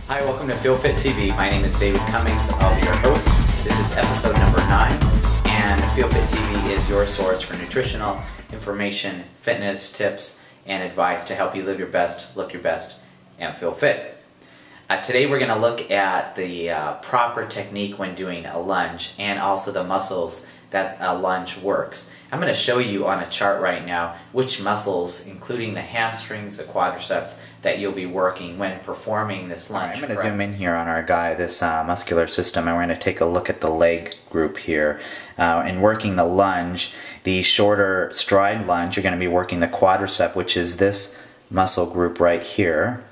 Hi, welcome to FeelFitTV. My name is David Cummings. I'll be your host. This is episode number 9, and FeelFitTV is your source for nutritional information, fitness, tips, and advice to help you live your best, look your best, and feel fit. Today we're going to look at the proper technique when doing a lunge and also the muscles that a lunge works. I'm going to show you on a chart right now which muscles, including the hamstrings, the quadriceps, that you'll be working when performing this lunge. I'm going to zoom in here on our guy, this muscular system, and we're going to take a look at the leg group here. In working the lunge, the shorter stride lunge, you're going to be working the quadricep, which is this muscle group right here.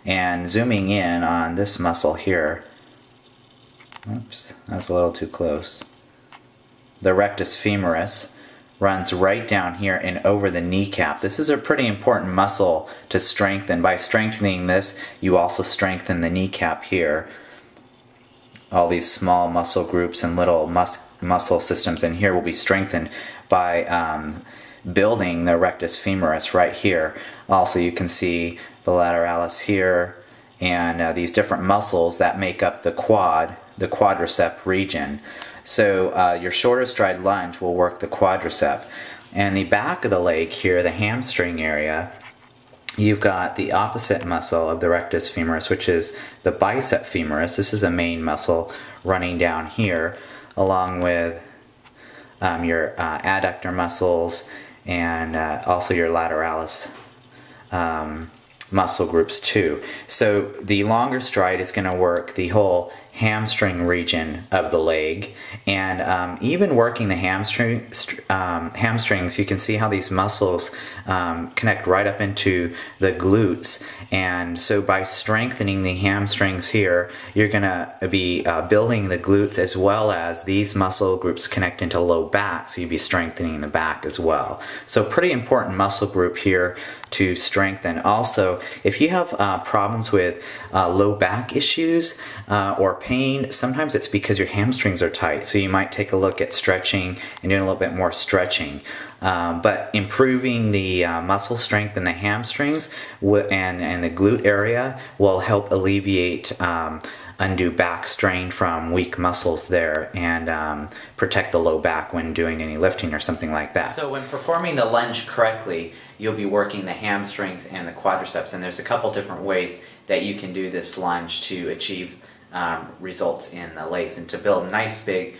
And zooming in on this muscle here, oops, that's a little too close. The rectus femoris runs right down here and over the kneecap. This is a pretty important muscle to strengthen. By strengthening this, you also strengthen the kneecap here. All these small muscle groups and little muscle systems in here will be strengthened by building the rectus femoris right here. Also, you can see the lateralis here and these different muscles that make up the quadricep region. So your shorter stride lunge will work the quadricep. And the back of the leg here, the hamstring area, you've got the opposite muscle of the rectus femoris, which is the bicep femoris. This is a main muscle running down here, along with your adductor muscles and also your lateralis muscle groups too. So the longer stride is going to work the whole hamstring region of the leg, and even working the hamstrings, you can see how these muscles connect right up into the glutes. And so by strengthening the hamstrings here, you're going to be building the glutes, as well as these muscle groups connect into low back, so you'll be strengthening the back as well. So pretty important muscle group here to strengthen. Also, if you have problems with low back issues or pain, sometimes it's because your hamstrings are tight, so you might take a look at stretching and doing a little bit more stretching. But improving the muscle strength in the hamstrings and the glute area will help alleviate undue back strain from weak muscles there, and protect the low back when doing any lifting or something like that. So when performing the lunge correctly, you'll be working the hamstrings and the quadriceps, and there's a couple different ways that you can do this lunge to achieve results in the legs and to build nice big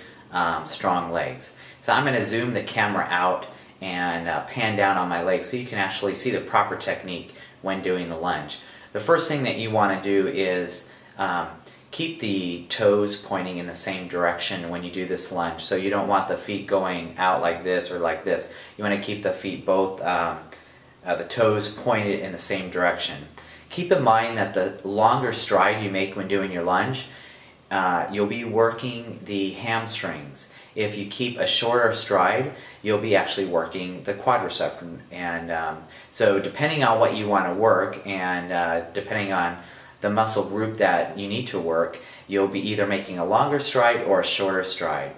strong legs. So I'm going to zoom the camera out and pan down on my legs so you can actually see the proper technique when doing the lunge. The first thing that you want to do is keep the toes pointing in the same direction when you do this lunge. So you don't want the feet going out like this or like this. You want to keep the feet both, the toes pointed in the same direction. Keep in mind that the longer stride you make when doing your lunge, you'll be working the hamstrings. If you keep a shorter stride, you'll be actually working the quadricep. And so depending on what you want to work, and depending on the muscle group that you need to work, you'll be either making a longer stride or a shorter stride.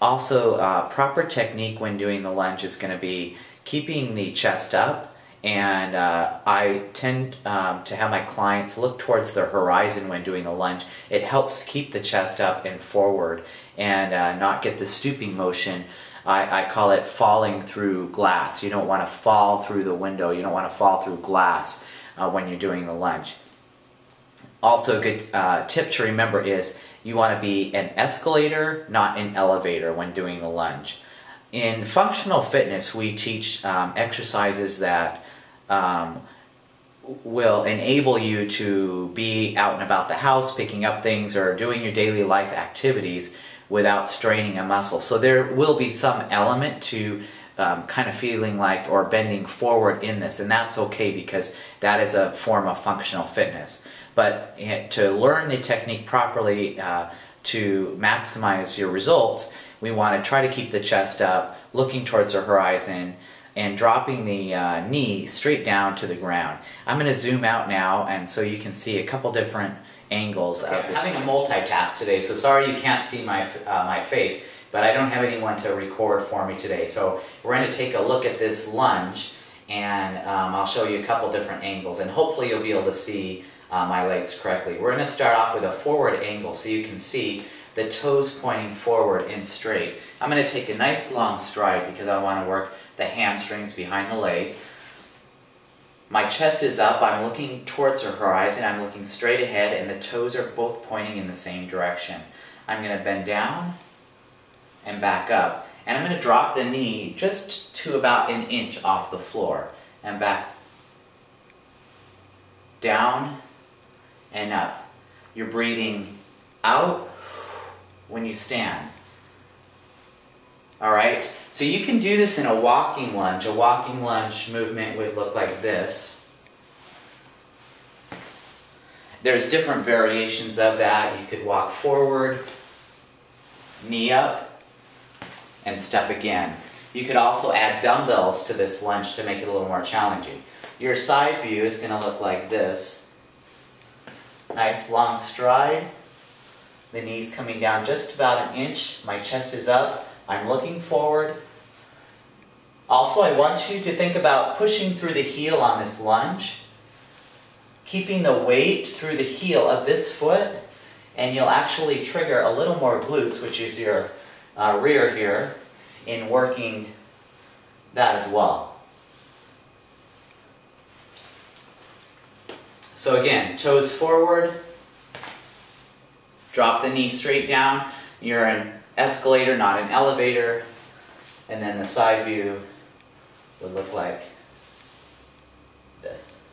Also, proper technique when doing the lunge is going to be keeping the chest up. And I tend to have my clients look towards the horizon when doing the lunge. It helps keep the chest up and forward and not get the stooping motion. I call it falling through glass. You don't want to fall through the window. You don't want to fall through glass when you're doing the lunge. Also, a good tip to remember is you want to be an escalator, not an elevator when doing the lunge. In functional fitness, we teach exercises that will enable you to be out and about the house, picking up things, or doing your daily life activities without straining a muscle. So there will be some element to kind of feeling like or bending forward in this, and that's okay because that is a form of functional fitness. But to learn the technique properly to maximize your results, we want to try to keep the chest up, looking towards the horizon, and dropping the knee straight down to the ground. I'm going to zoom out now, and so you can see a couple different angles of this. I'm having a multitask today, so sorry you can't see my face, but I don't have anyone to record for me today. So we're going to take a look at this lunge, and I'll show you a couple different angles, and hopefully you'll be able to see my legs correctly. We're going to start off with a forward angle so you can see the toes pointing forward and straight. I'm going to take a nice long stride because I want to work the hamstrings behind the leg. My chest is up, I'm looking towards the horizon, I'm looking straight ahead, and the toes are both pointing in the same direction. I'm going to bend down and back up, and I'm going to drop the knee just to about an inch off the floor, and back down and up. You're breathing out when you stand. Alright, so you can do this in a walking lunge. A walking lunge movement would look like this. There's different variations of that. You could walk forward, knee up, and step again. You could also add dumbbells to this lunge to make it a little more challenging. Your side view is going to look like this. Nice long stride. The knees coming down just about an inch. My chest is up. I'm looking forward. Also, I want you to think about pushing through the heel on this lunge, keeping the weight through the heel of this foot, and you'll actually trigger a little more glutes, which is your rear here, in working that as well. So again, toes forward, drop the knee straight down. You're an escalator, not an elevator, and then the side view would look like this.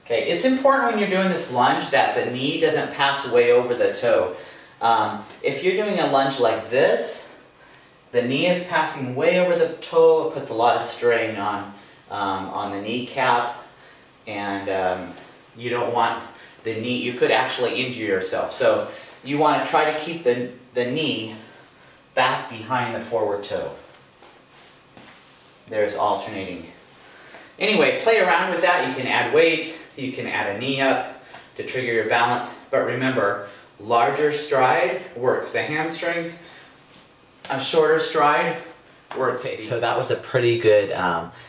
Okay, it's important when you're doing this lunge that the knee doesn't pass way over the toe. If you're doing a lunge like this, the knee is passing way over the toe. It puts a lot of strain on the kneecap, and you don't want the knee, you could actually injure yourself. So you want to try to keep the knee back behind the forward toe. There's alternating. Anyway, play around with that. You can add weights, you can add a knee up to trigger your balance, but remember, larger stride works the hamstrings, a shorter stride works. Okay, so that was a pretty good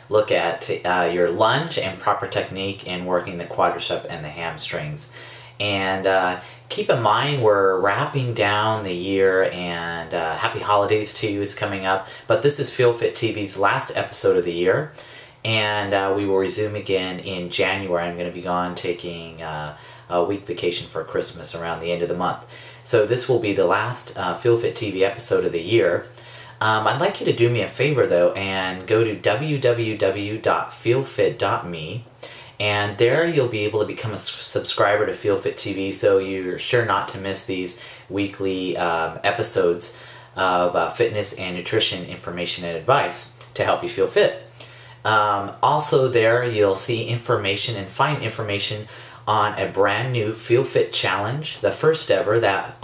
look at your lunge and proper technique in working the quadricep and the hamstrings. And keep in mind, we're wrapping down the year, and happy holidays to you is coming up. But this is FeelFitTV's last episode of the year, and we will resume again in January. I'm going to be gone taking a week vacation for Christmas around the end of the month. So this will be the last FeelFitTV episode of the year. I'd like you to do me a favor though and go to www.feelfit.me, and there you'll be able to become a subscriber to FeelFitTV, so you're sure not to miss these weekly episodes of fitness and nutrition information and advice to help you feel fit. Also there you'll see information and find information on a brand new FeelFit challenge, the first ever that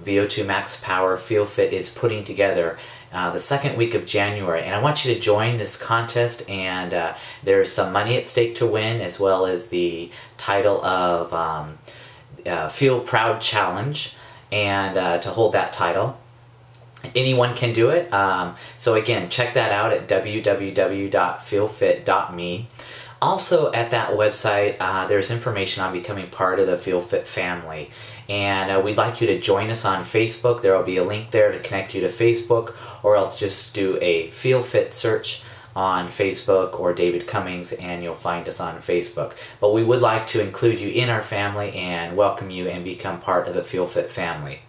VO2 Max Power FeelFit is putting together the second week of January. And I want you to join this contest, and there's some money at stake to win, as well as the title of Feel Proud Challenge, and to hold that title. Anyone can do it. So again, check that out at www.feelfit.me. Also at that website, there's information on becoming part of the FeelFit family. And we'd like you to join us on Facebook. There will be a link there to connect you to Facebook, or else just do a FeelFit search on Facebook or David Cummings and you'll find us on Facebook. But we would like to include you in our family and welcome you and become part of the FeelFit family.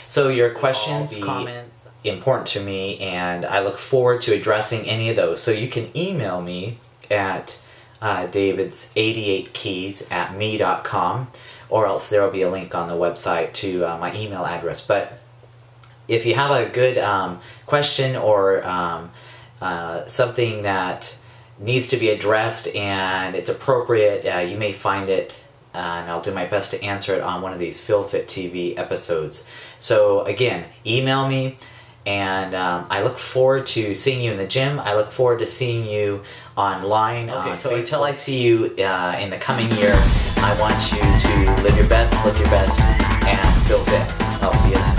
So your questions, comments, important to me, and I look forward to addressing any of those. So you can email me at davids88keys@me.com, or else there will be a link on the website to my email address. But if you have a good question or something that needs to be addressed and it's appropriate, you may find it, and I'll do my best to answer it on one of these FeelFitTV episodes. So again, email me, and I look forward to seeing you in the gym. I look forward to seeing you online. Okay, so until I see you in the coming year, I want you to live your best, look your best, and feel fit. I'll see you then.